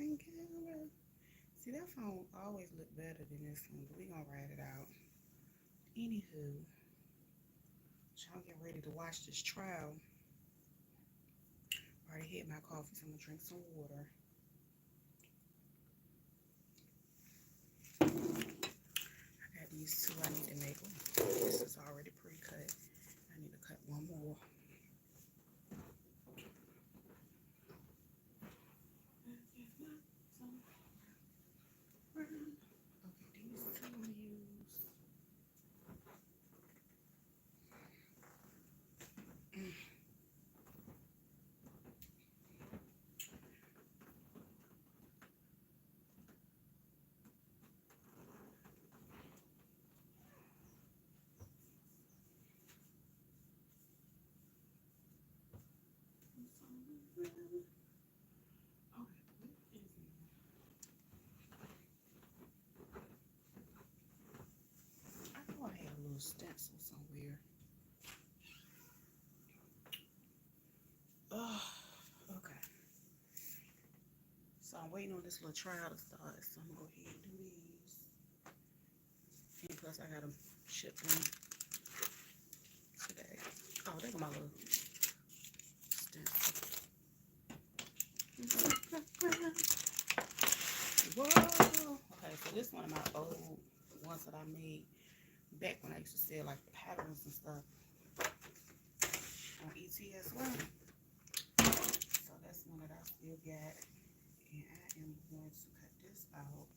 in camera. See, that phone always look better than this one, but we gonna ride it out. Anywho, y'all get ready to watch this trial. Already hit my coffee, so I'm gonna drink some water. I got these two I need to make. This is already pre-cut. I need to cut one more. Okay, these two I'm gonna use. I know I had a little stencil somewhere. Oh, okay. So I'm waiting on this little trial to start, so I'm gonna go ahead and do these. And plus I got them shipped in today. Oh, there go my little stencil. Whoa! Okay, so this one of my old ones that I made back when I used to sell like patterns and stuff on ETS1. So that's one that I still got. And I am going to cut this out.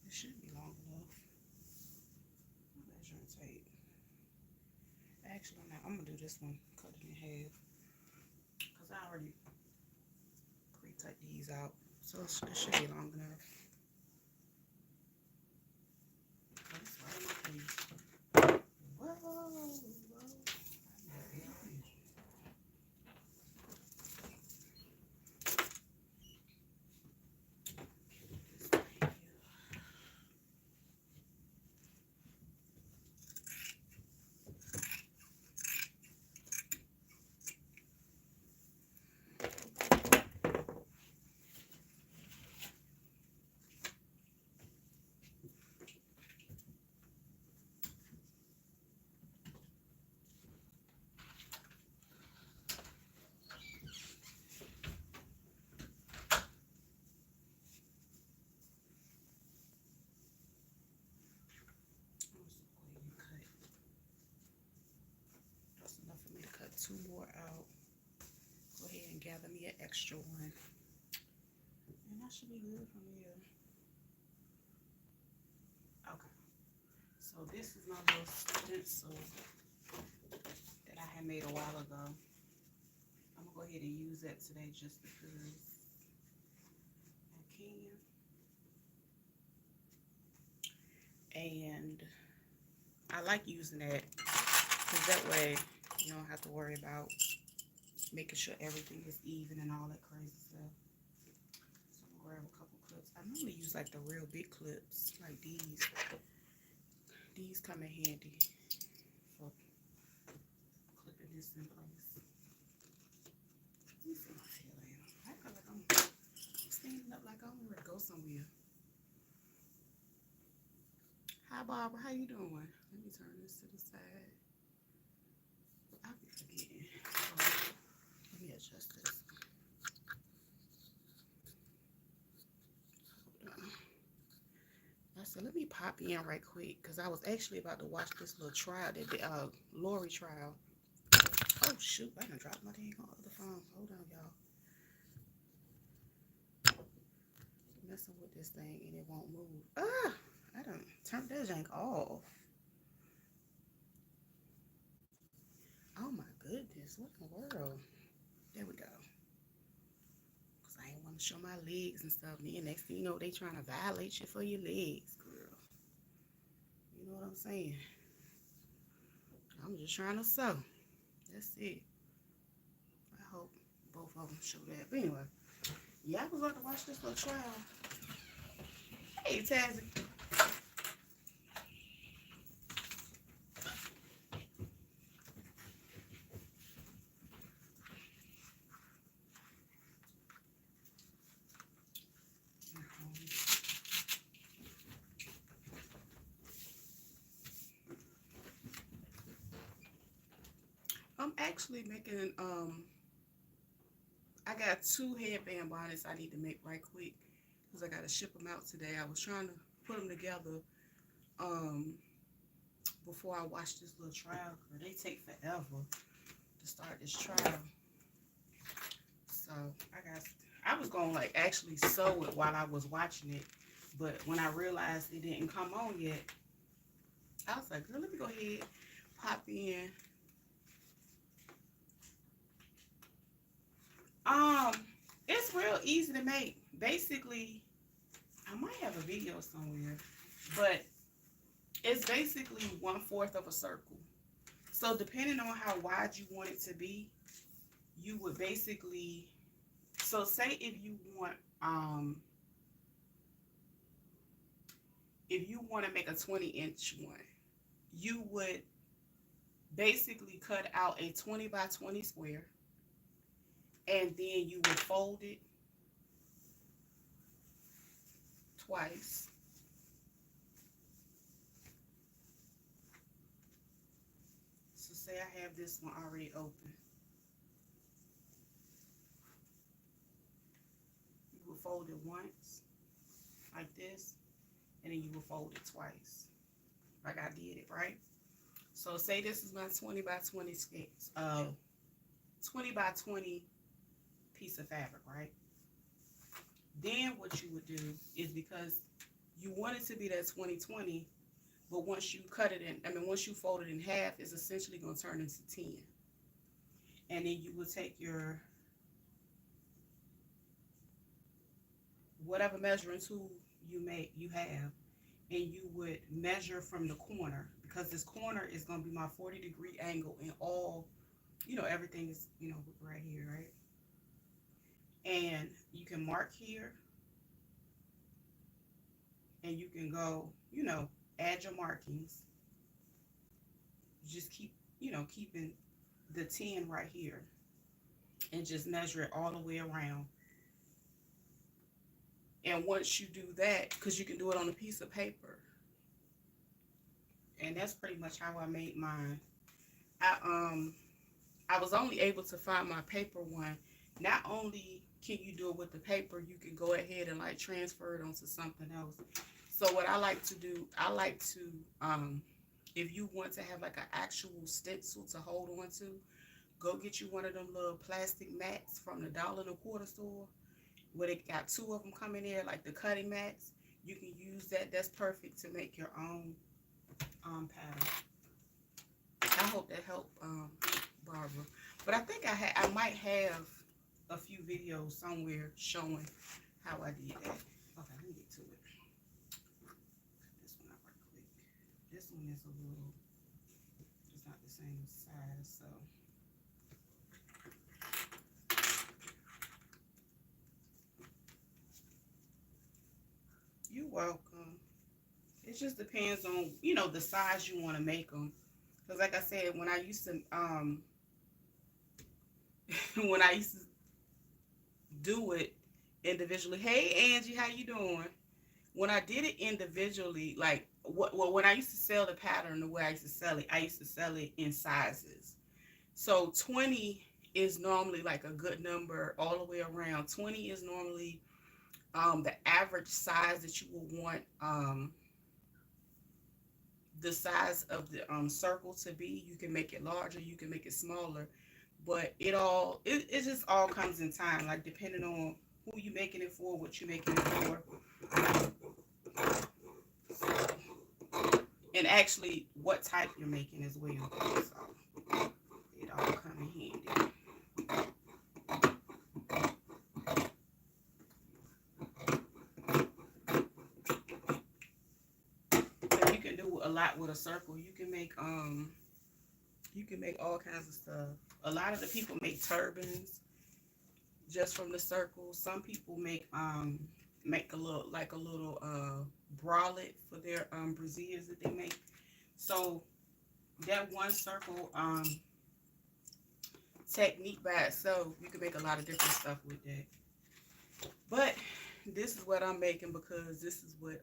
It should be long enough. Measuring tape. Actually, I'm gonna do this one, cut it in half, because I already pre-cut these out, so it should be long enough. That's right in my face. Whoa, whoa. That's enough for me to cut two more out. Go ahead and gather me an extra one. And that should be good from here. Okay. So this is my little stencil that I had made a while ago. I'm gonna go ahead and use that today just because I can. And I like using that because that way you don't have to worry about making sure everything is even and all that crazy stuff. So I'm gonna grab a couple clips. I normally use like the real big clips, like these. These come in handy for clipping this in place. Let me see my tail. I feel like I'm standing up like I'm ready to go somewhere. Hi Barbara, how you doing? Let me turn this to the side. I'll be forgetting. Oh, let me adjust this. Hold on. I said, let me pop in right quick because I was actually about to watch this little trial, that Lori trial. Oh shoot, I done dropped my dang other phone. Hold on, y'all. Messing with this thing and it won't move. Ah, I done turned that jank off. Oh my goodness, what in the world? There we go. Cause I ain't want to show my legs and stuff. Then next thing you know, they trying to violate you for your legs, girl. You know what I'm saying? I'm just trying to sew. That's it. I hope both of them show that. But anyway, yeah, I was about to watch this little trial. Hey, Tazzy. I'm actually making, I got 2 headband bonnets I need to make right quick because I got to ship them out today. I was trying to put them together um, before I watch this little trial. They take forever to start this trial. So I was going to like actually sew it while I was watching it. But when I realized it didn't come on yet, I was like, girl, let me go ahead, pop in. It's real easy to make. Basically, I might have a video somewhere, but it's basically 1/4 of a circle. So depending on how wide you want it to be, you would basically, so say if you want to make a 20-inch one, you would basically cut out a 20 by 20 square, and then you would fold it twice. So say I have this one already open. You will fold it once, like this, and then you will fold it twice, like I did it, right? So say this is my 20 by 20 sketch, 20 by 20 piece of fabric, right? Then what you would do is, because you want it to be that 20/20, but once you cut it in, once you fold it in half, it's essentially going to turn into 10. And then you will take your whatever measuring tool you have, and you would measure from the corner, because this corner is going to be my 40-degree angle in all, everything is, right here, right? And you can mark here, and you can go, add your markings. Just keeping the 10 right here, and just measure it all the way around. And once you do that, because you can do it on a piece of paper, and that's pretty much how I made mine. I was only able to find my paper one. Not only can you do it with the paper, you can go ahead and like transfer it onto something else. So what I like to do, if you want to have like an actual stencil to hold on to, go get you one of them little plastic mats from the $1.25 store, where they got 2 of them coming there, like the cutting mats. You can use that. That's perfect to make your own pattern. I hope that helped, Barbara. But I think I might have a few videos somewhere showing how I did that. Okay, let me get to it. This one out right quick. This one is a little, it's not the same size, so. You're welcome. It just depends on, the size you want to make them. Because like I said, when I used to, when I used to do it individually, hey Angie, how you doing? When I did it individually, like, when I used to sell the pattern, the way I used to sell it in sizes. So 20 is normally like a good number all the way around. 20 is normally the average size that you will want the size of the circle to be. You can make it larger, you can make it smaller, but it just all comes in time, like depending on who you making it for, what you making it for, and actually what type you're making as well. So it all come in handy. And you can do a lot with a circle. You can make all kinds of stuff. A lot of the people make turbans just from the circle. Some people make a little bralette for their brassieres that they make. So that one circle technique by itself, you can make a lot of different stuff with that. But this is what I'm making because this is what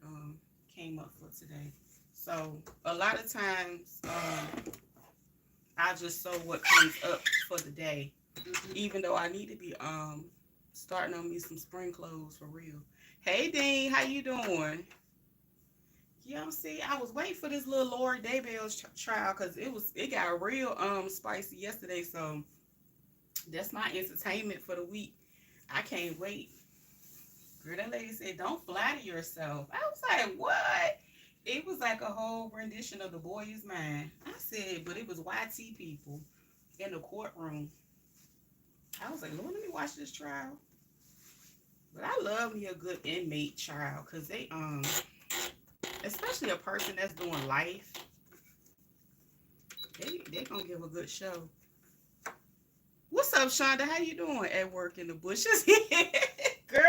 came up for today. So a lot of times I just sew what comes up for the day. Even though I need to be starting on me some spring clothes for real. Hey Dean, how you doing? Yeah, I'm see. I was waiting for this little Lori Daybell's trial because it got real spicy yesterday. So that's my entertainment for the week. I can't wait. Girl, that lady said, "Don't flatter yourself." I was like, "What?" It was like a whole rendition of The Boy Is Mine. I said, but it was YT people in the courtroom. I was like, Lord, let me watch this trial. But I love me a good inmate trial because they especially a person that's doing life, they gonna give a good show. What's up, Shonda? How you doing at work in the bushes? Girl,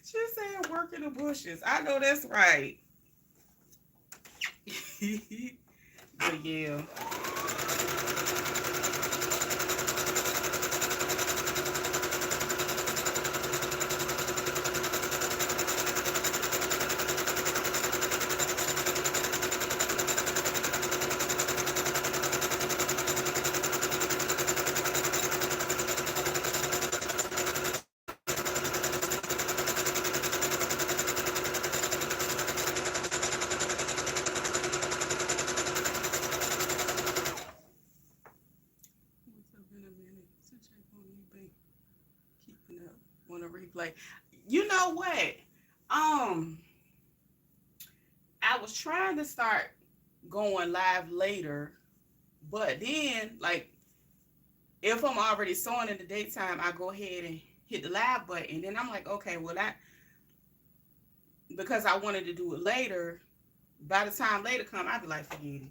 she said work in the bushes. I know that's right. But yeah. What's up in a minute? Since you've been keeping up on a replay. You know what? Um, I was trying to start going live later, but then like if I'm already sewing in the daytime, I go ahead and hit the live button. Then I'm like, okay, well that because I wanted to do it later. By the time later come, I'd be like, forget it.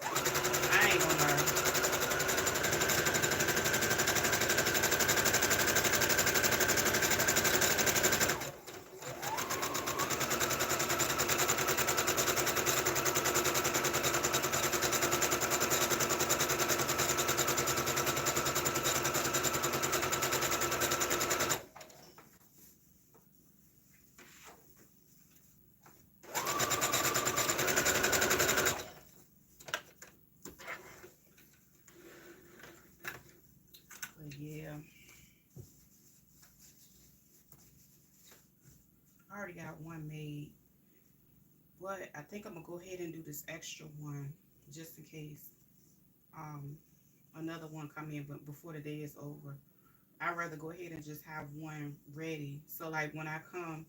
I ain't gonna lie. But yeah, I already got one made. But I think I'm gonna go ahead and do this extra one just in case um another one come in, but before the day is over. I'd rather go ahead and just have one ready. So like when I come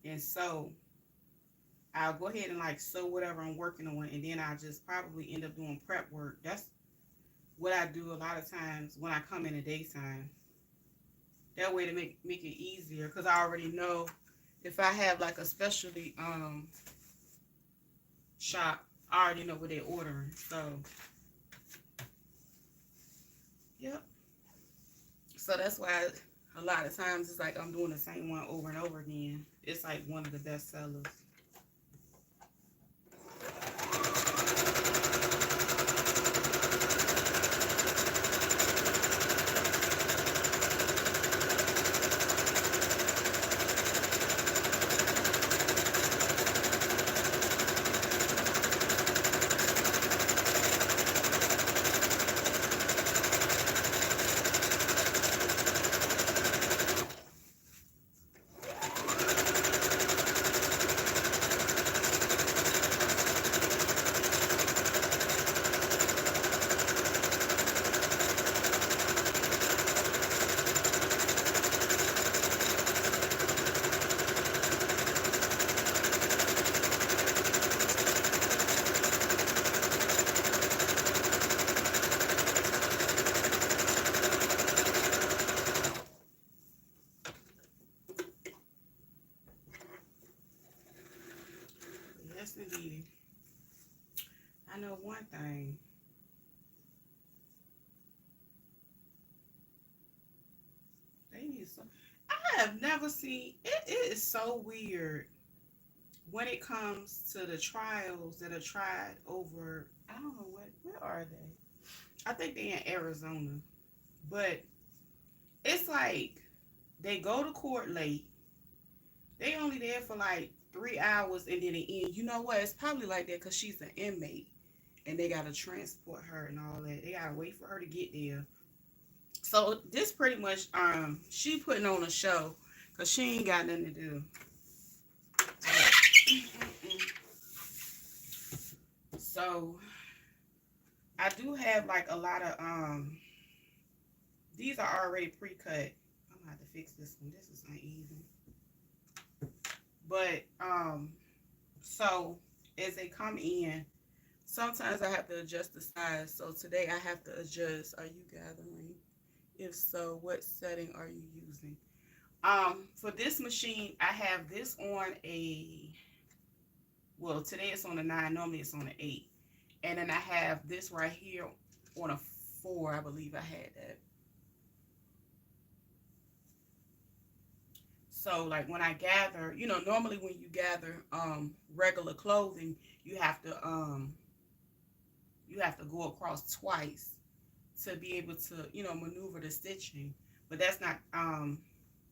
and sew, I'll go ahead and like sew whatever I'm working on, and then I'll just probably end up doing prep work. That's what I do a lot of times when I come in the daytime. That way to make it easier, because I already know if I have like a specialty shop, I already know what they're ordering. So yep. So that's why a lot of times it's like I'm doing the same one over and over again. It's like one of the best sellers. Yes, indeed. I know one thing. They need some. I have never seen. It is so weird when it comes to the trials that are tried over. I don't know what. Where are they? I think they're in Arizona, but it's like they go to court late. They only there for like 3 hours and then it ends. You know what? It's probably like that because she's an inmate. and they gotta transport her and all that. They gotta wait for her to get there. So this pretty much she putting on a show because she ain't got nothing to do. So I do have like a lot of these are already pre-cut. I'm gonna have to fix this one. This is uneven. But so as they come in, sometimes I have to adjust the size. So today I have to adjust. Are you gathering? If so, what setting are you using? For this machine, I have this on a, well, today it's on a 9, normally it's on an 8. And then I have this right here on a 4, I believe I had that. So like when I gather, you know, normally when you gather regular clothing, you have to go across twice to be able to, you know, maneuver the stitching. But that's not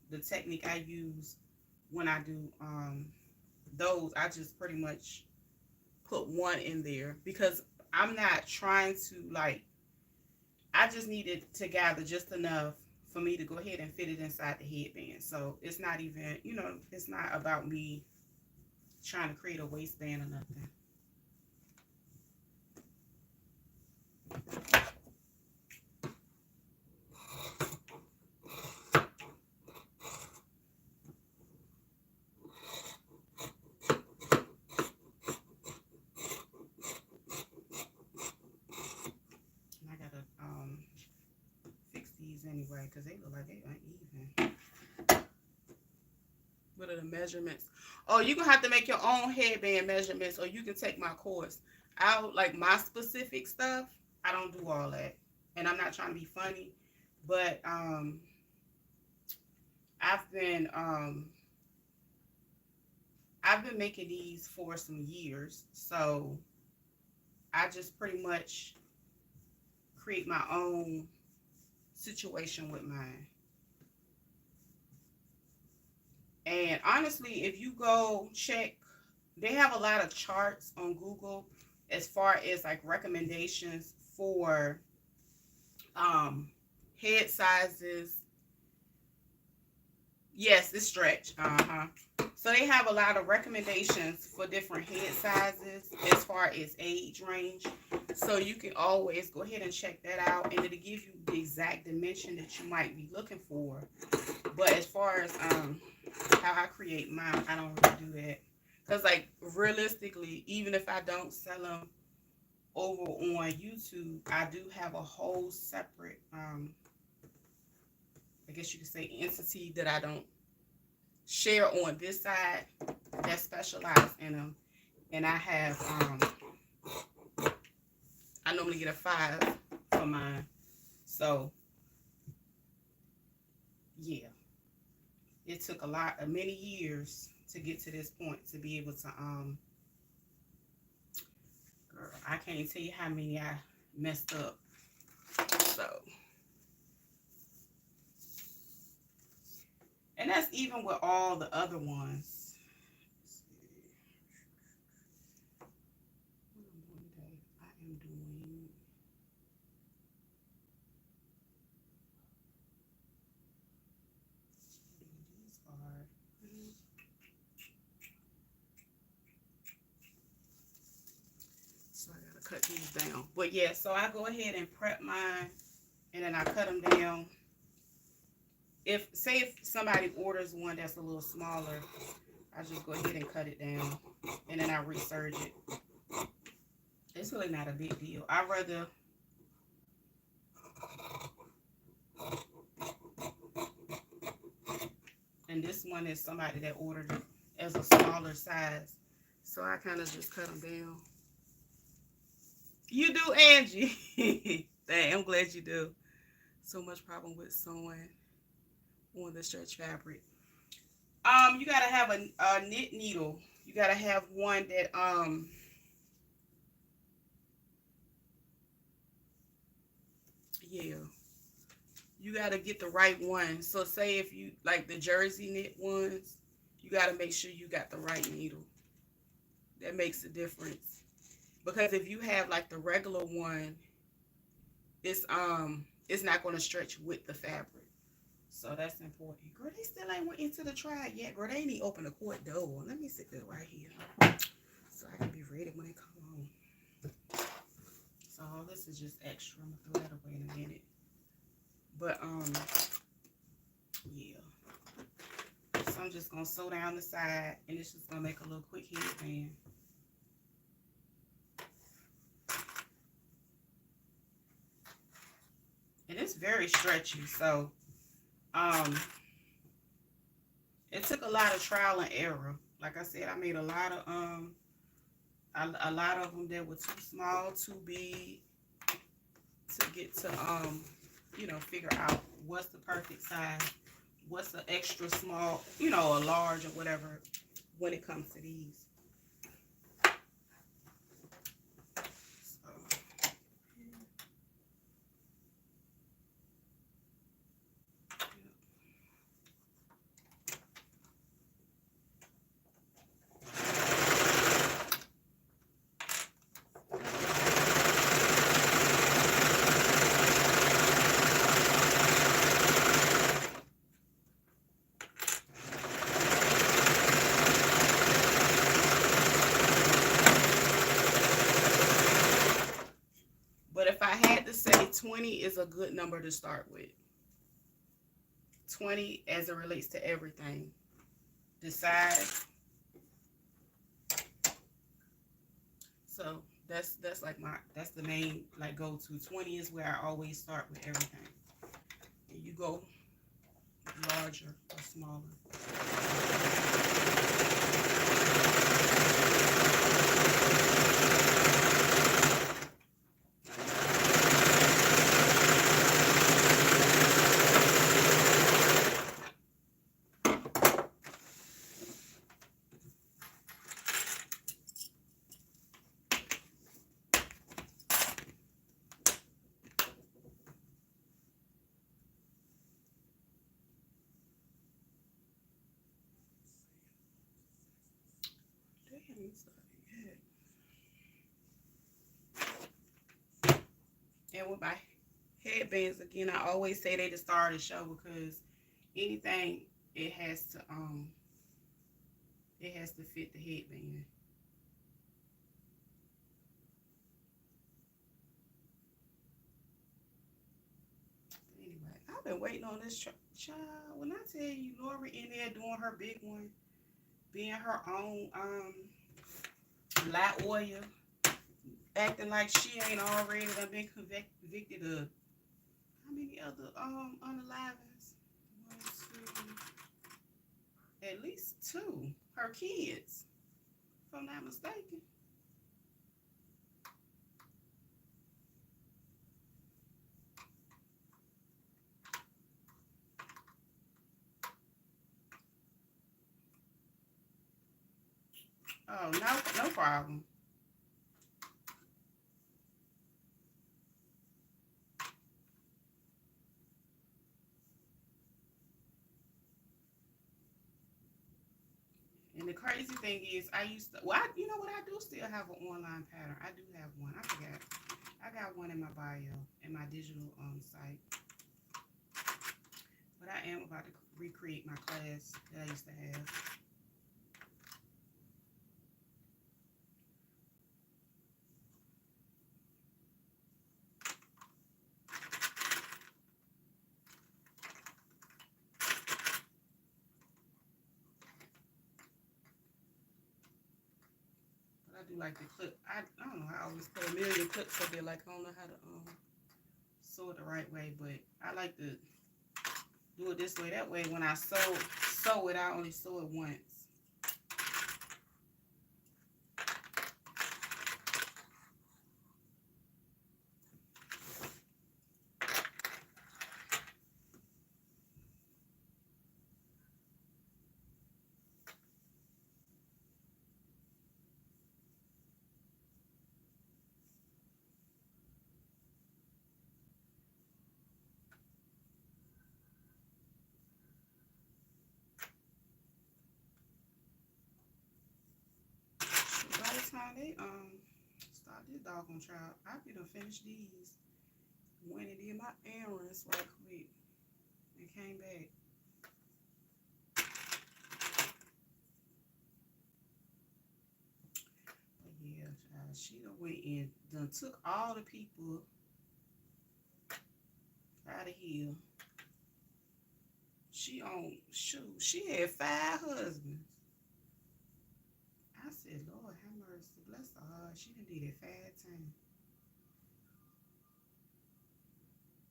the technique I use when I do those. I just pretty much put one in there because I'm not trying to, like, I just needed to gather just enough for me to go ahead and fit it inside the headband. So it's not even, you know, it's not about me trying to create a waistband or nothing. I gotta fix these anyway because they look like they uneven. What are the measurements? Oh, you're gonna have to make your own headband measurements, or you can take my course. I like my specific stuff. I don't do all that, and I'm not trying to be funny, but I've been making these for some years, so I just pretty much create my own situation with mine. And honestly, if you go check, they have a lot of charts on Google as far as like recommendations for head sizes. Yes, it's stretch. So they have a lot of recommendations for different head sizes as far as age range. So you can always go ahead and check that out, and it'll give you the exact dimension that you might be looking for. But as far as how I create mine, I don't really do that. Because, like, realistically, even if I don't sell them over on YouTube, I do have a whole separate, I guess you could say, entity that I don't share on this side that specialize in them. And I have, I normally get a 5 for mine. So, yeah. It took many years to get to this point to be able to, girl, I can't tell you how many I messed up. So, and that's even with all the other ones. What I'm doing today, I am doing, these are, so I gotta cut these down. But yeah, so I go ahead and prep mine, and then I cut them down. If somebody orders one that's a little smaller, I just go ahead and cut it down, and then I reserge it. It's really not a big deal. I'd rather, and this one is somebody that ordered it as a smaller size, so I kind of just cut them down. You do, Angie. Dang, I'm glad you do. So much problem with sewing on the stretch fabric. You gotta have a knit needle. You gotta have one that yeah, you gotta get the right one. So say if you like the jersey knit ones, you gotta make sure you got the right needle. That makes a difference. Because if you have like the regular one, it's not going to stretch with the fabric. So that's important. Girl, they still ain't went into the try yet. Girl, they ain't even opened the court door. Let me sit there right here so I can be ready when they come on. So all this is just extra. I'm gonna throw that away in a minute. But yeah. So I'm just gonna sew down the side, and it's just gonna make a little quick headband. And it's very stretchy, so it took a lot of trial and error. Like I said, I made a lot of them that were too small, too big, to get to you know, figure out what's the perfect size, what's an extra small, you know, a large or whatever when it comes to these. So, but if I had to say, 20 is a good number to start with. 20 as it relates to everything. The size. So that's like that's the main like go to. 20 is where I always start with everything. And you go larger or smaller. And with my headbands, again, I always say they the star of the show, because anything it has to fit the headband. Anyway, I've been waiting on this child. When I tell you, Lori in there doing her big one, being her own light oil, acting like she ain't already done been convicted of how many other unalivings? 1, 2, at least 2. Her kids, if I'm not mistaken. Oh, no problem. And the crazy thing is, I used to, well, you know what? I do still have an online pattern. I do have one. I forgot. I got one in my bio, in my digital site. But I am about to recreate my class that I used to have. But I do like the clip. I don't know. I always put a million clips up there. Like, I don't know how to sew it the right way. But I like to do it this way. That way, when I sew it, I only sew it once. By the time they start this doggone child. I be done finished these. Went and did my errands right quick and came back. But yeah, child, she done went in, done took all the people out of here. She on, shoot, she had 5 husbands. I said, Lord have mercy, bless her heart. She done did it 5 times.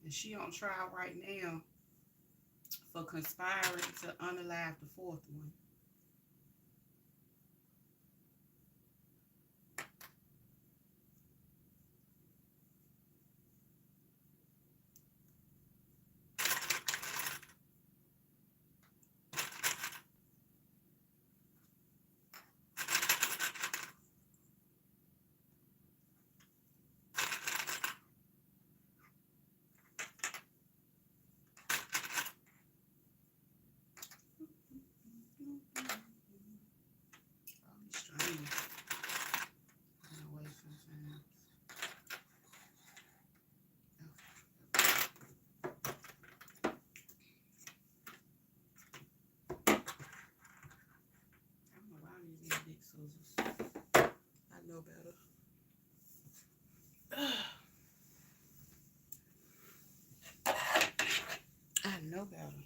And she on trial right now for conspiring to unalive the 4th one. All these strings run away sometimes. I don't know why I'm using these big scissors. I know better. I know better.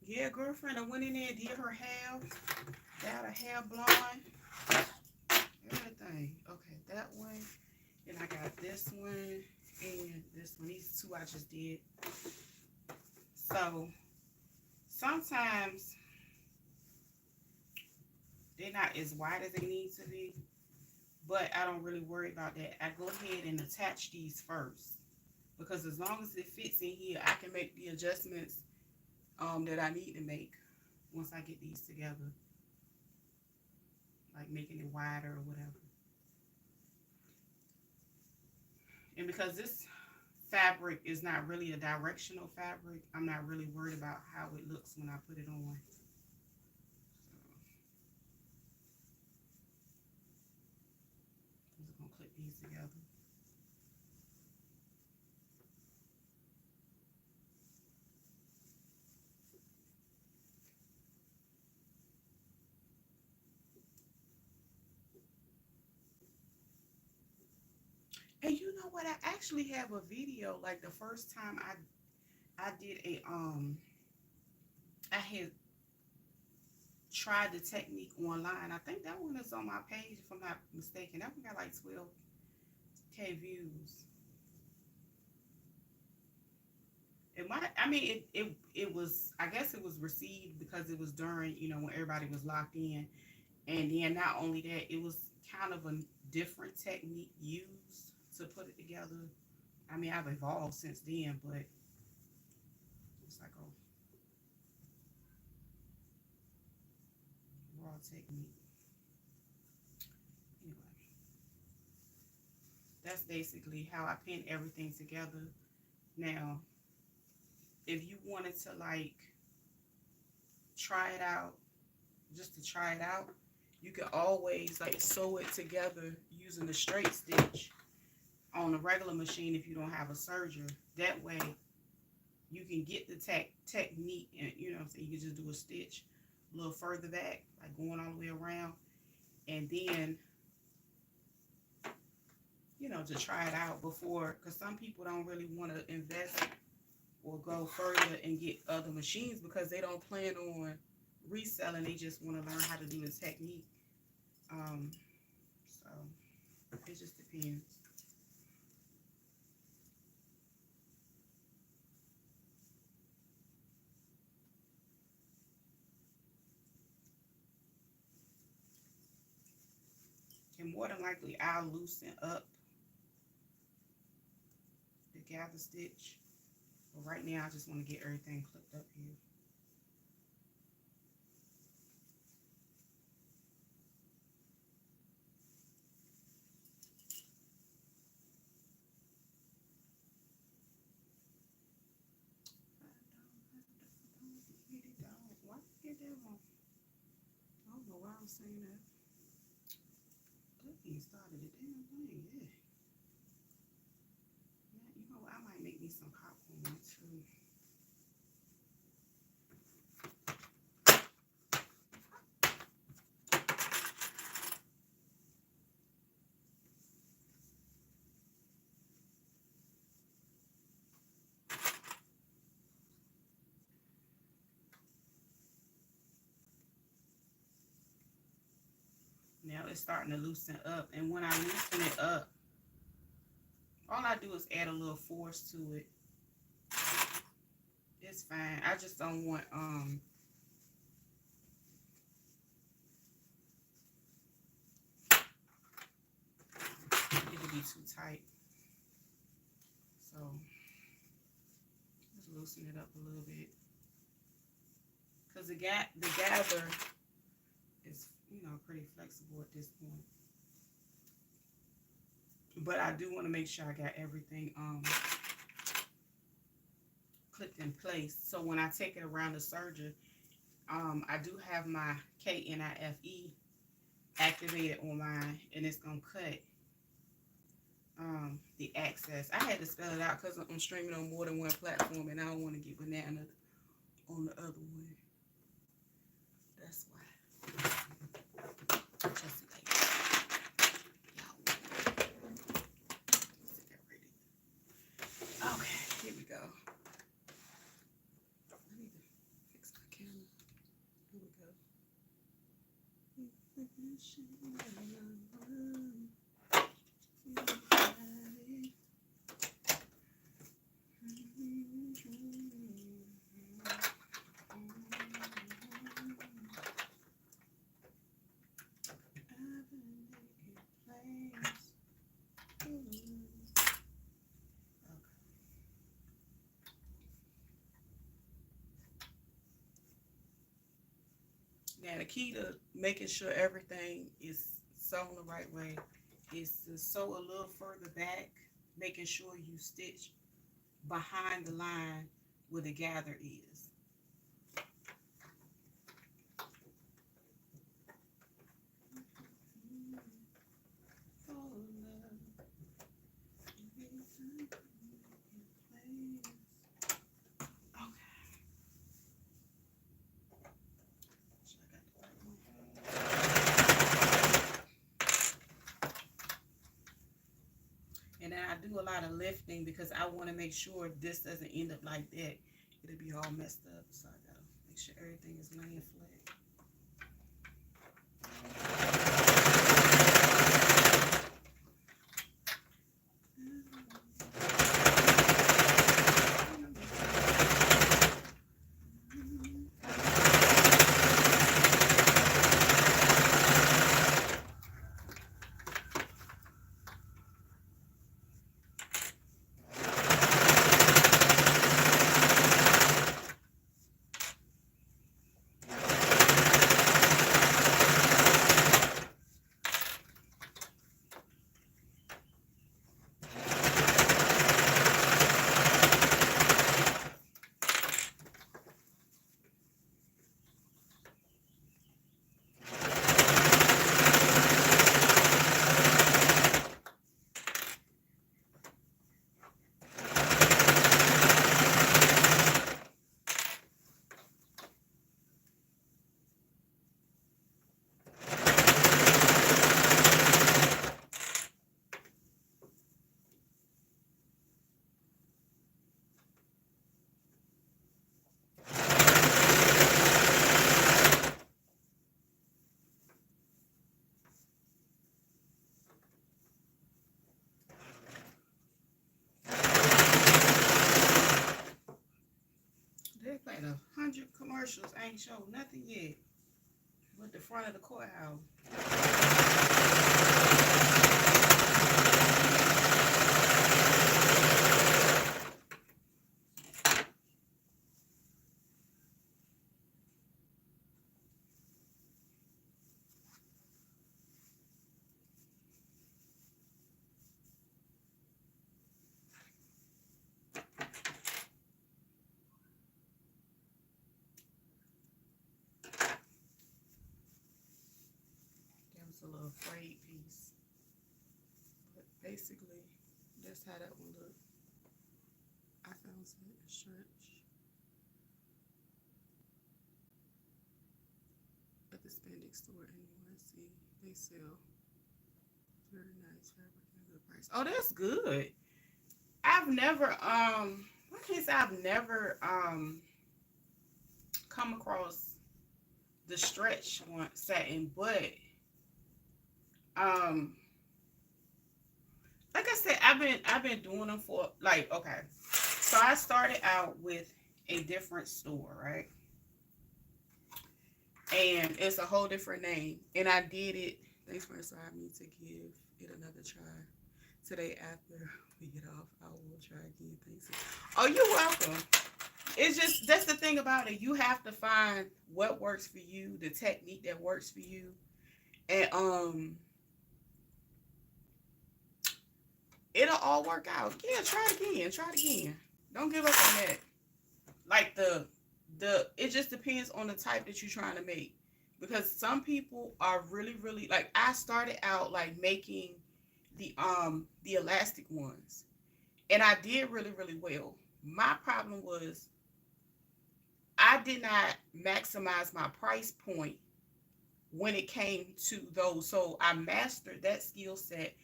Yeah, girlfriend, I went in there and did her hair. Got her hair blonde. Everything. Okay, that one. And I got this one and this one. These 2 I just did. So, sometimes they're not as wide as they need to be. But I don't really worry about that. I go ahead and attach these first. Because as long as it fits in here, I can make the adjustments that I need to make once I get these together. Like making it wider or whatever. And because this fabric is not really a directional fabric, I'm not really worried about how it looks when I put it on. So, I'm just going to clip these together. And you know what? I actually have a video, like the first time I did I had tried the technique online. I think that one is on my page, if I'm not mistaken. That one got like 12K views. It was, I guess it was received because it was during, when everybody was locked in. And then not only that, it was kind of a different technique used to put it together. I mean, I've evolved since then, but it's like a raw technique. Anyway, that's basically how I pin everything together. Now, if you wanted to like try it out, just to try it out, you can always like sew it together using a straight stitch on a regular machine if you don't have a serger. That way you can get the technique, and so you can just do a stitch a little further back, like going all the way around, and then to try it out before, because some people don't really want to invest or go further and get other machines because they don't plan on reselling. They just want to learn how to do the technique. So it just depends. And more than likely, I'll loosen up the gather stitch. But right now, I just want to get everything clipped up here. right there. I don't know why I'm saying that. That thing started the damn thing. Yeah. Yeah, you know, I might make me some popcorn too. Now it's starting to loosen up, and when I loosen it up, all I do is add a little force to it. It's fine. I just don't want it to be too tight. So just loosen it up a little bit, because the gather is, you know, pretty flexible at this point. But I do want to make sure I got everything clipped in place. So when I take it around the surgeon, I do have my KNIFE activated on mine, and it's gonna cut the access. I had to spell it out because I'm streaming on more than one platform, and I don't want to get banana on the other one. That's why. Just in case. Okay, here we go. I need to fix my camera. Here we go. Now the key to making sure everything is sewn the right way is to sew a little further back, making sure you stitch behind the line where the gather is. And then I do a lot of lifting because I want to make sure this doesn't end up like that. It'll be all messed up. So I gotta make sure everything is laying flat. They played 100 commercials. I ain't showed nothing yet. With the front of the courthouse. frayed piece. But basically, that's how that one looked. I found some stretch at the spandex store anyway. See, they sell very nice fabric and a good price. Oh, that's good. I've never I can't say I've never come across the stretch one satin, but um like I said, I've been doing them for like, okay. So I started out with a different store, right? And it's a whole different name. And I did it. Thanks for inspiring me to give it another try. Today after we get off, I will try again. Thanks. Oh, you're welcome. It's just, that's the thing about it. You have to find what works for you, the technique that works for you. And it'll all work out. Yeah, try it again. Try it again. Don't give up on that. Like the it just depends on the type that you're trying to make. Because some people are really like, I started out like making the elastic ones. And I did really well. My problem was I did not maximize my price point when it came to those. So I mastered that skill set.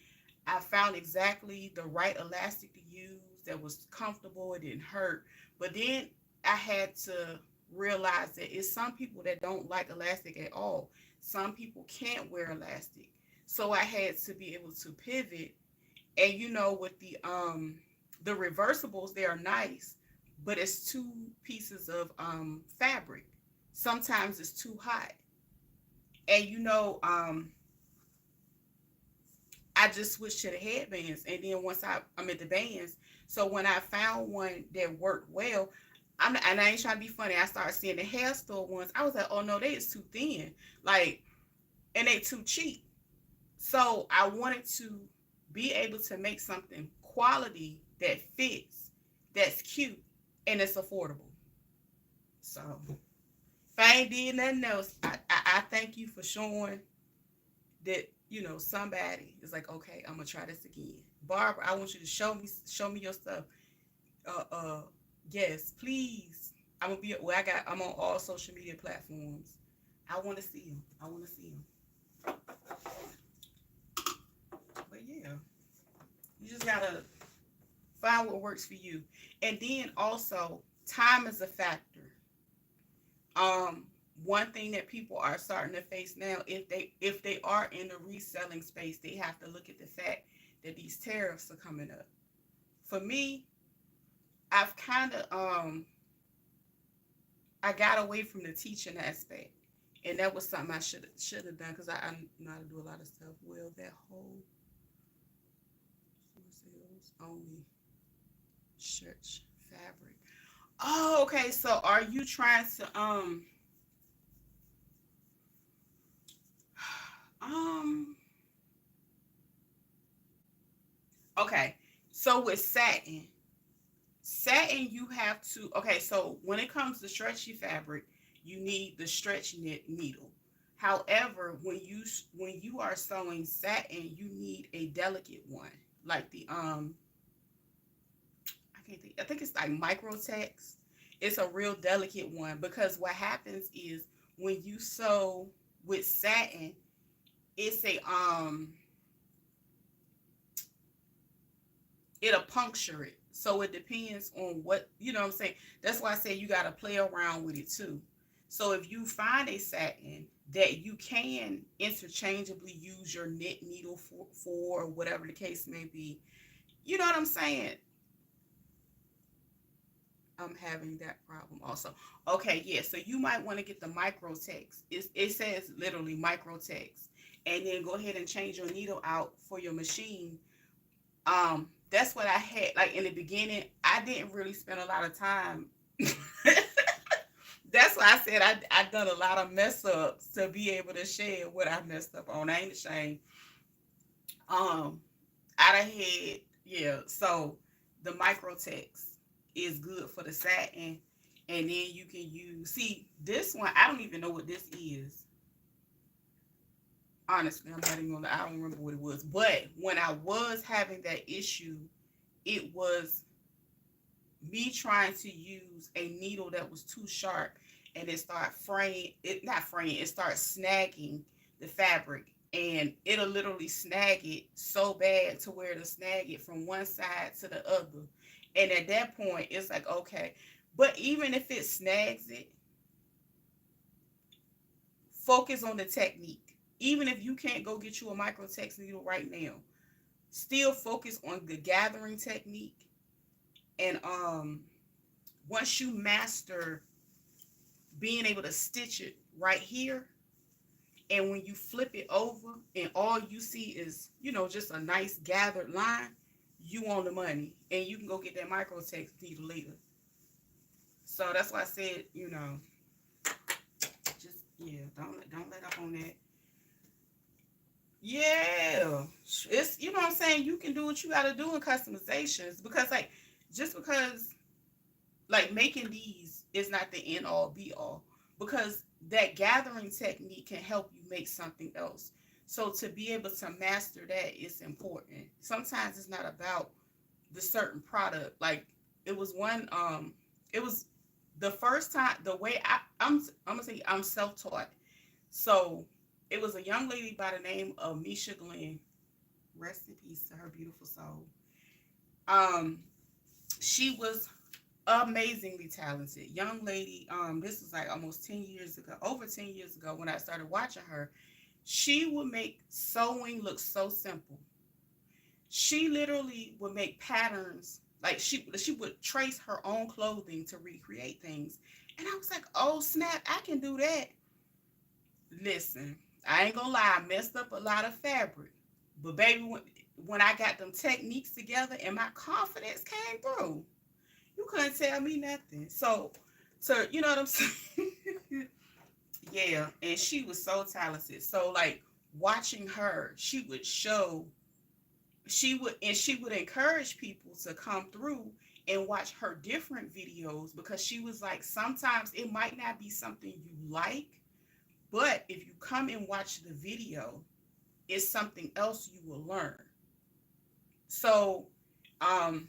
I found exactly the right elastic to use that was comfortable, it didn't hurt. But then I had to realize that it's some people that don't like elastic at all. Some people can't wear elastic. So I had to be able to pivot. And with the reversibles, they are nice, but it's two pieces of fabric. Sometimes it's too hot. And I just switched to the headbands, and then once I'm at the bands. So when I found one that worked well, and I ain't trying to be funny. I started seeing the hair store ones. I was like, oh no, they is too thin, like, and they too cheap. So I wanted to be able to make something quality that fits, that's cute, and it's affordable. So if I ain't did nothing else, I thank you for showing that somebody is like, okay, I'm gonna try this again. Barbara, I want you to show me your stuff. Yes, please. I'm gonna be well. I'm on all social media platforms. I want to see them. I want to see them. But yeah, you just gotta find what works for you, and then also time is a factor. Um, One thing that people are starting to face now, if they are in the reselling space, they have to look at the fact that these tariffs are coming up. For me, I've kind of I got away from the teaching aspect, and that was something I should have done, because I know how to do a lot of stuff. Well, that whole sales only church fabric. Oh, okay. So are you trying to um okay. So with satin you have to, okay, so when it comes to stretchy fabric, you need the stretch knit needle. However, when you are sewing satin, you need a delicate one, like the I think it's like microtex. It's a real delicate one, because what happens is when you sew with satin, it's a it'll puncture it. So it depends on what, what I'm saying. That's why I say you got to play around with it too. So if you find a satin that you can interchangeably use your knit needle for whatever the case may be, you know what I'm saying? I'm having that problem also. Okay, yeah. So you might want to get the microtex. It says literally microtex, and then go ahead and change your needle out for your machine. That's what I had. Like in the beginning, I didn't really spend a lot of time. That's why I said I done a lot of mess ups to be able to share what I messed up on. I ain't ashamed. Um, out of head, yeah. So the microtext is good for the satin, and then you can use. See this one. I don't even know what this is. Honestly, I'm not even gonna, I don't remember what it was. But when I was having that issue, it was me trying to use a needle that was too sharp, and it started fraying, it not fraying, it started snagging the fabric, and it'll literally snag it so bad to where it'll snag it from one side to the other. And at that point, it's like, okay, but even if it snags it, focus on the technique. Even if you can't go get you a microtex needle right now, still focus on the gathering technique. And once you master being able to stitch it right here, and when you flip it over and all you see is, just a nice gathered line, you on the money, and you can go get that microtex needle later. So that's why I said, just, yeah, don't let up on that. Yeah, it's, what I'm saying, you can do what you got to do in customizations, because like, just because like making these is not the end all be all, because that gathering technique can help you make something else. So to be able to master that is important. Sometimes it's not about the certain product. Like, it was one, it was the first time, the way I'm gonna say I'm self-taught. So it was a young lady by the name of Misha Glenn. Rest in peace to her beautiful soul. Um, she was amazingly talented young lady. This was like almost 10 years ago, over 10 years ago, when I started watching her. She would make sewing look so simple. She literally would make patterns, like she would trace her own clothing to recreate things. And I was like, oh snap, I can do that. Listen, I ain't gonna lie, I messed up a lot of fabric. But baby, when I got them techniques together and my confidence came through, you couldn't tell me nothing. So you know what I'm saying? Yeah, and she was so talented. So like, watching her, she would encourage people to come through and watch her different videos, because she was like, sometimes it might not be something you like, but if you come and watch the video, it's something else you will learn. So I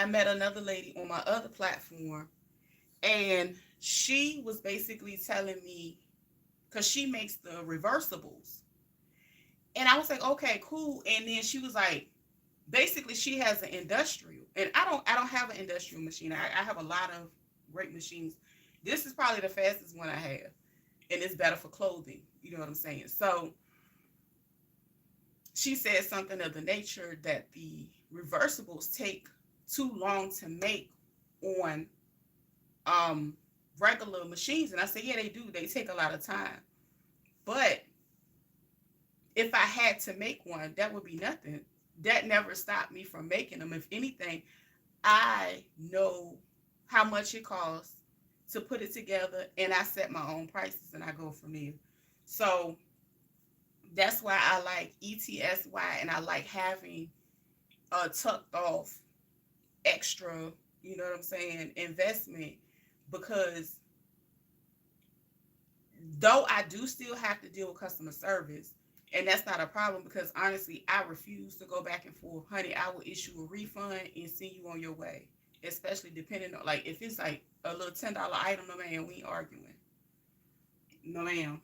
met another lady on my other platform, and she was basically telling me, because she makes the reversibles, and I was like, okay, cool. And then she was like, basically she has an industrial, and I don't have an industrial machine. I have a lot of great machines. This is probably the fastest one I have, and it's better for clothing, you know what I'm saying? So she said something of the nature that the reversibles take too long to make on regular machines. And I said, yeah, they do. They take a lot of time. But if I had to make one, that would be nothing. That never stopped me from making them. If anything, I know how much it costs to put it together, and I set my own prices, and I go from there. So that's why I like ETSY, and I like having a tucked off extra, you know what I'm saying, investment, because though I do still have to deal with customer service, and that's not a problem, because honestly, I refuse to go back and forth. Honey, I will issue a refund and send you on your way. Especially depending on, like, if it's like a little $10 item, no man, we ain't arguing. No ma'am.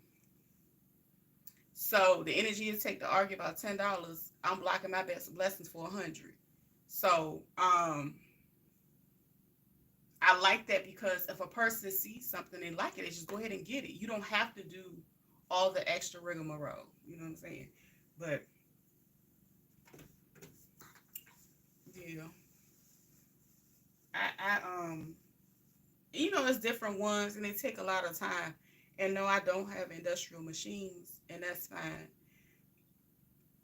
So the energy it take to argue about $10, I'm blocking my best blessings for 100. So I like that, because if a person sees something they like it, they just go ahead and get it. You don't have to do all the extra rigmarole. You know what I'm saying? But yeah, I it's different ones, and they take a lot of time. And no, I don't have industrial machines, and that's fine.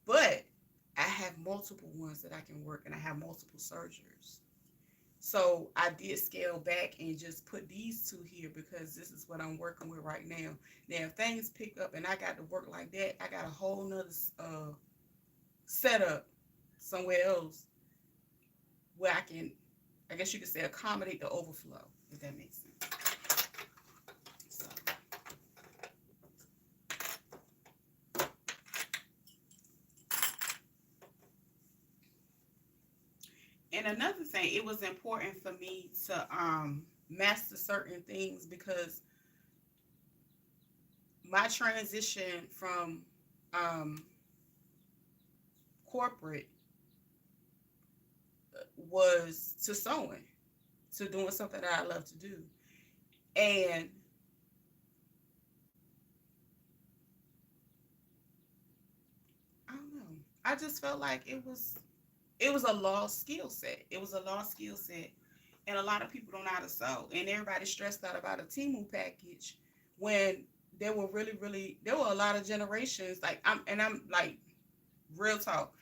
But I have multiple ones that I can work, and I have multiple sergers. So I did scale back and just put these two here, because this is what I'm working with right now. Now, if things pick up and I got to work like that, I got a whole nother setup somewhere else where I can, I guess you could say, accommodate the overflow, if that makes sense. So, And another thing, it was important for me to master certain things because my transition from um corporate was to sewing, to doing something that I love to do. And I don't know. I just felt like it was a lost skill set. It was a lost skill set. And a lot of people don't know how to sew. And everybody stressed out about a Timu package when there were a lot of generations. I'm like real talk.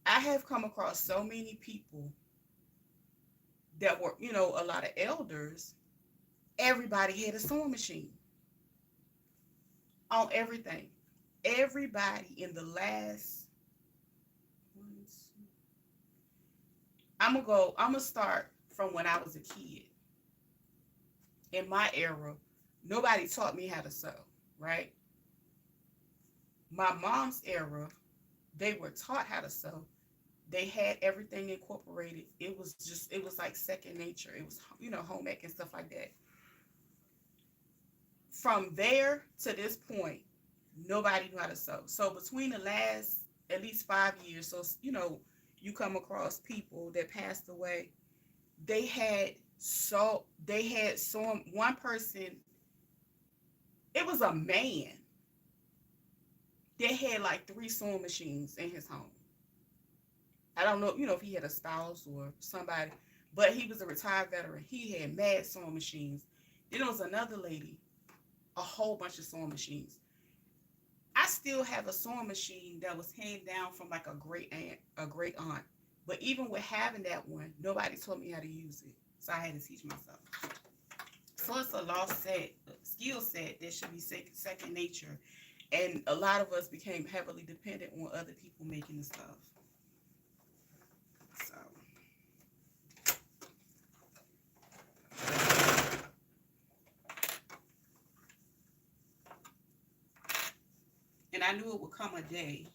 I have come across so many people that were, a lot of elders. Everybody had a sewing machine on everything. Everybody in the last I'm gonna start from when I was a kid. In my era, nobody taught me how to sew, right? My mom's era, they were taught how to sew. They had everything incorporated. It was like second nature. It was, home ec and stuff like that. From there to this point, nobody knew how to sew. So between the last at least 5 years, so you come across people that passed away. They had one person. It was a man that had like three sewing machines in his home. I don't know, if he had a spouse or somebody, but he was a retired veteran. He had mad sewing machines. Then there was another lady, a whole bunch of sewing machines. I still have a sewing machine that was handed down from like a great aunt. But even with having that one, nobody taught me how to use it, so I had to teach myself. So it's a skill set that should be second nature, and a lot of us became heavily dependent on other people making the stuff. So, and I knew it would come a day.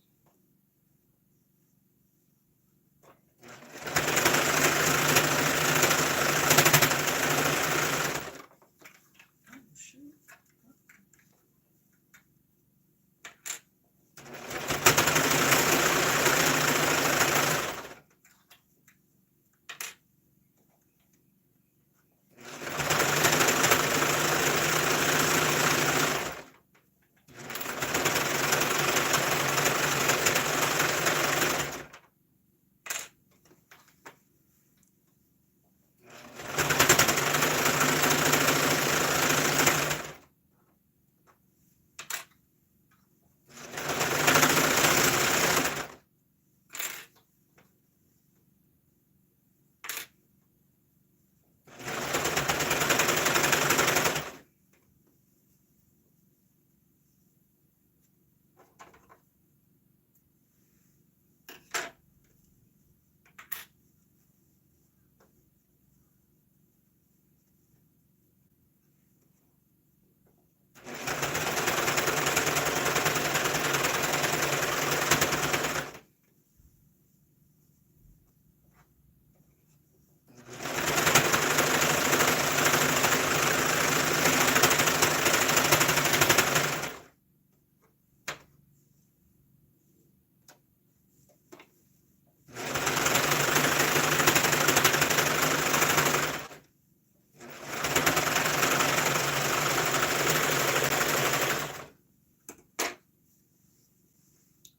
Oh, shoot.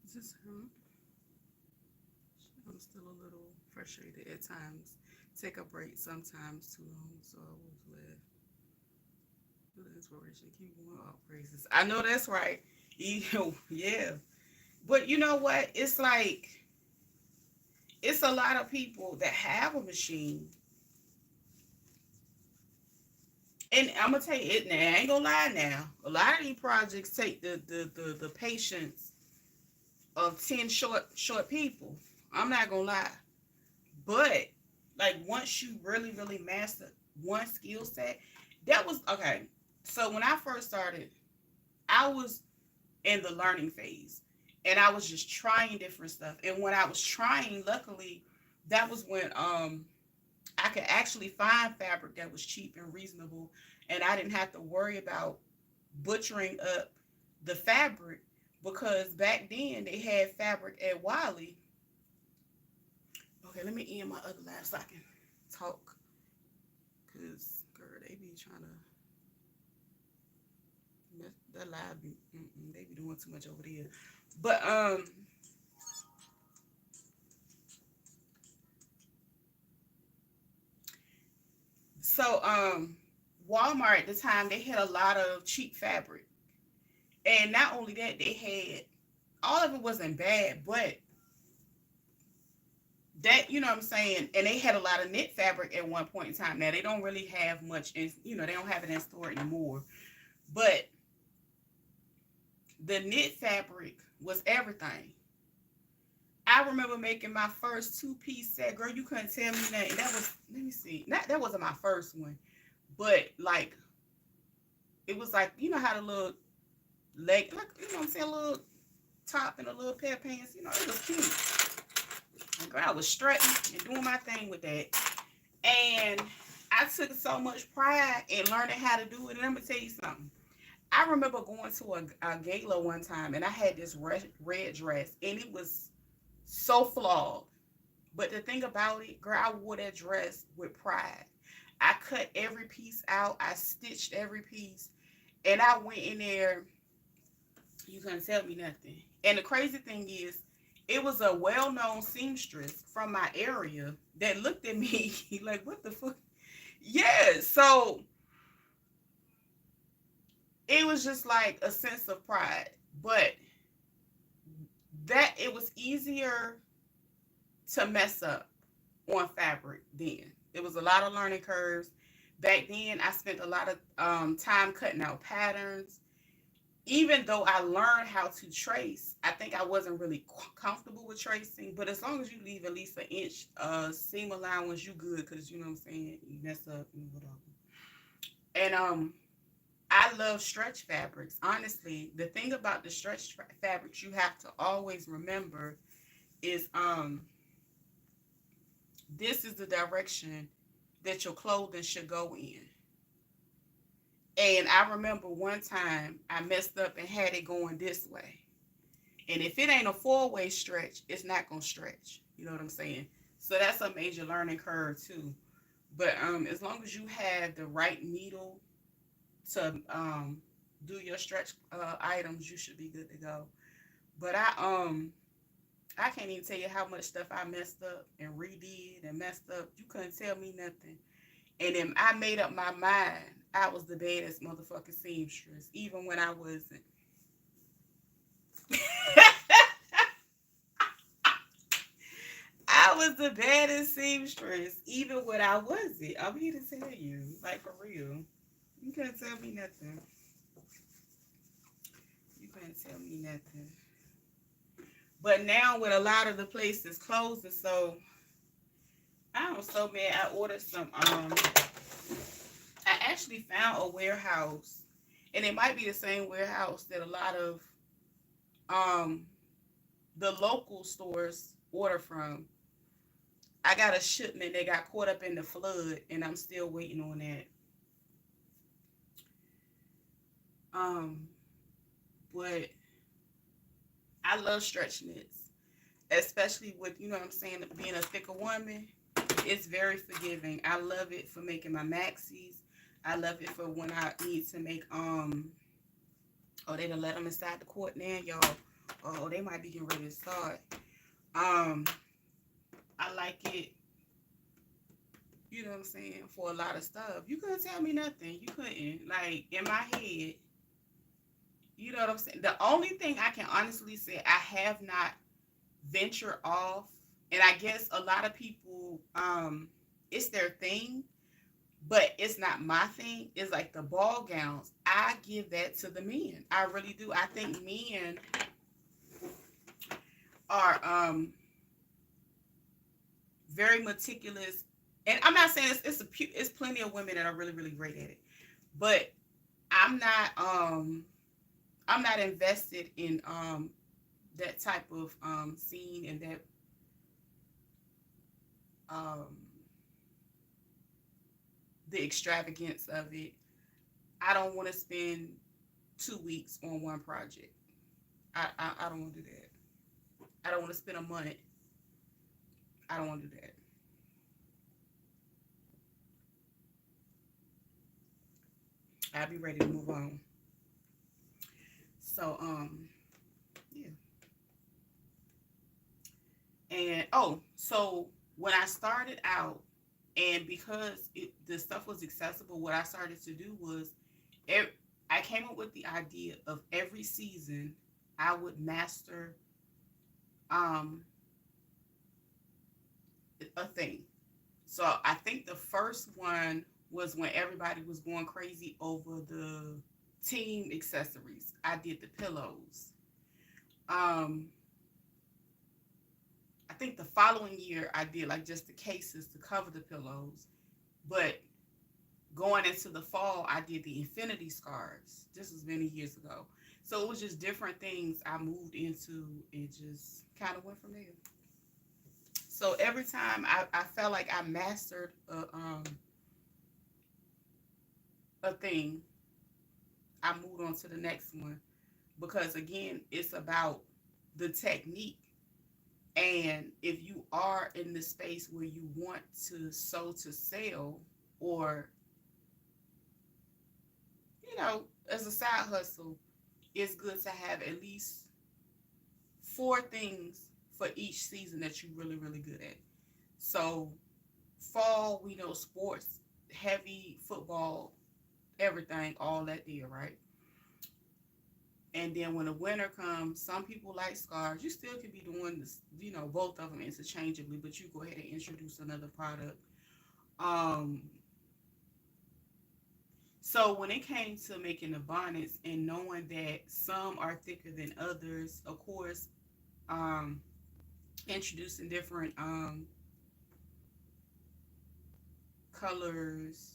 Is this him? I'm still a little frustrated at times. Take a break sometimes too long, so I was led to the inspiration. Keep going all praises. I know that's right. Yeah. But you know what? It's like it's a lot of people that have a machine. And I'm gonna tell you it now, I ain't gonna lie now. A lot of these projects take the patience of 10 short people. I'm not gonna lie. But like once you really, really master one skill set, that was okay. So when I first started, I was in the learning phase and I was just trying different stuff. And when I was trying, luckily, that was when I could actually find fabric that was cheap and reasonable, and I didn't have to worry about butchering up the fabric, because back then they had fabric at Wiley. Okay, let me end my other live so I can talk, cause girl, they be trying to that live be they be doing too much over there. But so Walmart at the time, they had a lot of cheap fabric, and not only that, they had, all of it wasn't bad, but that, you know what I'm saying, and they had a lot of knit fabric at one point in time. Now they don't really have much in, they don't have it in store anymore, but the knit fabric was everything. I remember making my first two-piece set, girl. You couldn't tell me that. And that was, let me see, that wasn't my first one, but like it was like, you know how the little leg, like, you know what I'm saying, a little top and a little pair of pants. It was cute. And girl, I was strutting and doing my thing with that, and I took so much pride in learning how to do it. And I'm gonna tell you something. I remember going to a gala one time, and I had this red dress, and it was so flawed. But the thing about it, girl, I wore that dress with pride. I cut every piece out. I stitched every piece. And I went in there. You couldn't tell me nothing. And the crazy thing is, it was a well-known seamstress from my area that looked at me like, what the fuck? Yeah, so it was just like a sense of pride. But that it was easier to mess up on fabric then. It was a lot of learning curves. Back then, I spent a lot of time cutting out patterns. Even though I learned how to trace, I think I wasn't really comfortable with tracing. But as long as you leave at least an inch seam allowance, you good. Because, you know what I'm saying, you mess up and whatever. And I love stretch fabrics. Honestly, the thing about the stretch fabrics you have to always remember is this is the direction that your clothing should go in. And I remember one time I messed up and had it going this way. And if it ain't a four-way stretch, it's not going to stretch. You know what I'm saying? So that's a major learning curve too. But as long as you have the right needle to do your stretch items, you should be good to go. But I can't even tell you how much stuff I messed up and redid and messed up. You couldn't tell me nothing. And then I made up my mind. I was the baddest motherfucking seamstress, even when I wasn't. I was the baddest seamstress, even when I wasn't. I'm here to tell you, like for real. You can't tell me nothing. You can't tell me nothing. But now with a lot of the places closing, so I'm so mad. I ordered some. I actually found a warehouse, and it might be the same warehouse that a lot of um the local stores order from. I got a shipment that got caught up in the flood, and I'm still waiting on that. Um, but I love stretch knits, especially with, you know what I'm saying, being a thicker woman. It's very forgiving. I love it for making my maxis. I love it for when I need to make oh, they done let them inside the court now, y'all. Oh, they might be getting ready to start. Um, I like it, you know what I'm saying, for a lot of stuff. You couldn't tell me nothing. You couldn't. Like, in my head, you know what I'm saying? The only thing I can honestly say I have not ventured off, and I guess a lot of people, it's their thing, but it's not my thing, is like the ball gowns. I give that to the men. I really do. I think men are very meticulous, and I'm not saying it's plenty of women that are really really great at it, but I'm not I'm not invested in that type of scene and that um, the extravagance of it. I don't want to spend 2 weeks on one project. I don't want to do that. I don't want to spend a month. I don't want to do that. I'll be ready to move on. So yeah. And oh, so when I started out, and because the stuff was accessible, what I started to do was, ev- I came up with the idea of every season I would master um a thing. So I think the first one was when everybody was going crazy over the team accessories. I did the pillows. Um, I think the following year I did like just the cases to cover the pillows. But going into the fall, I did the infinity scarves. This was many years ago. So it was just different things I moved into and just kind of went from there. So every time I felt like I mastered a thing, I moved on to the next one. Because again, it's about the technique. And if you are in the space where you want to sew to sell, or, as a side hustle, it's good to have at least four things for each season that you're really, really good at. So, fall, we know sports, heavy football, everything, all that there, right? And then when the winter comes, some people like scarves. You still could be doing this, both of them interchangeably, but you go ahead and introduce another product. Um, so when it came to making the bonnets and knowing that some are thicker than others, of course, um, introducing different colors.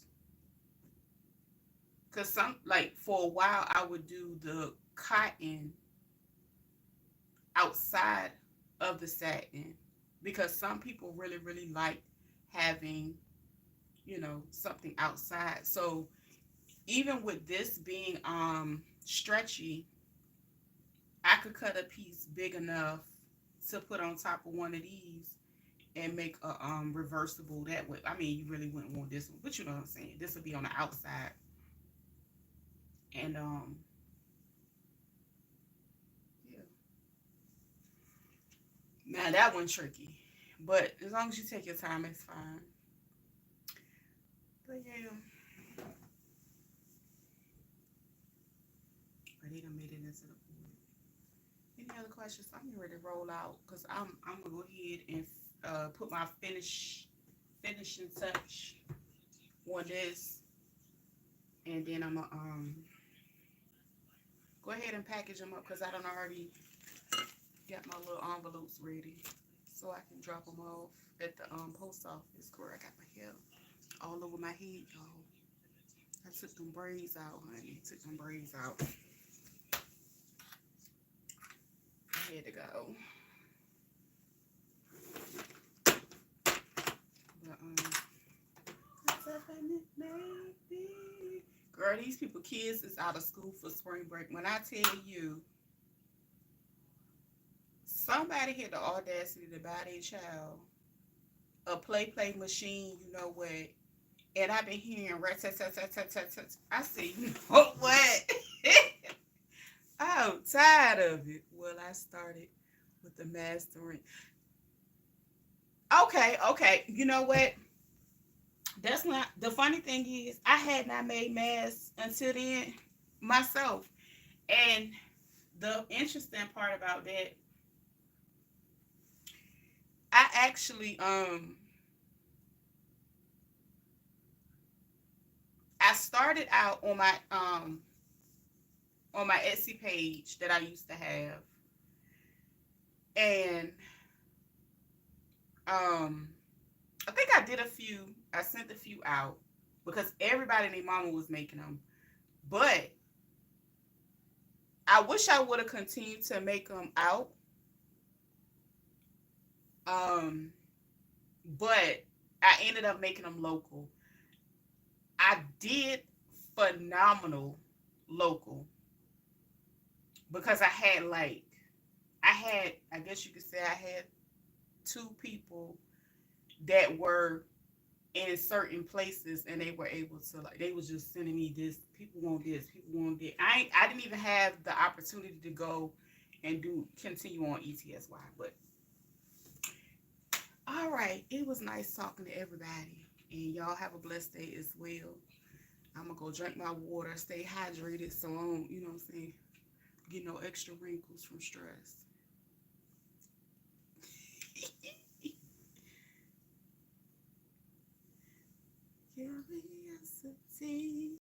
Cause some, like, for a while I would do the cotton outside of the satin, because some people really, really like having, something outside. So even with this being stretchy, I could cut a piece big enough to put on top of one of these and make a reversible that way. I mean, you really wouldn't want this one, but you know what I'm saying. This would be on the outside, and yeah. Now that one's tricky, but as long as you take your time, it's fine. But yeah, but he done made it into the food. Any other questions? I'm getting ready to roll out because I'm gonna go ahead and put my finishing touch on this, and then I'm gonna go ahead and package them up because I don't already got my little envelopes ready so I can drop them off at the post office. Where I got my hair all over my head, y'all. I took them braids out, honey. Took them braids out. I had to go. But girl, these people, kids is out of school for spring break. When I tell you, somebody had the audacity to buy their child a play machine, you know what? And I've been hearing rat tat tat tat tat tat tat. I said, you know what? I'm tired of it. Well, I started with the mastering. Okay. You know what? That's not the funny thing is I had not made masks until then myself. And the interesting part about that, I actually I started out on my Etsy page that I used to have, and um I think I did a few. I sent a few out because everybody and their mama was making them. But I wish I would have continued to make them out. Um, but I ended up making them local. I did phenomenal local because I guess you could say I had two people that were in certain places and they were able to, like, they was just sending me this, people want this, people want that. I didn't even have the opportunity to go and do continue on ETSY. But all right, it was nice talking to everybody, and y'all have a blessed day as well. I'm gonna go drink my water, stay hydrated, so I don't, you know what I'm saying, get no extra wrinkles from stress. Curiosity.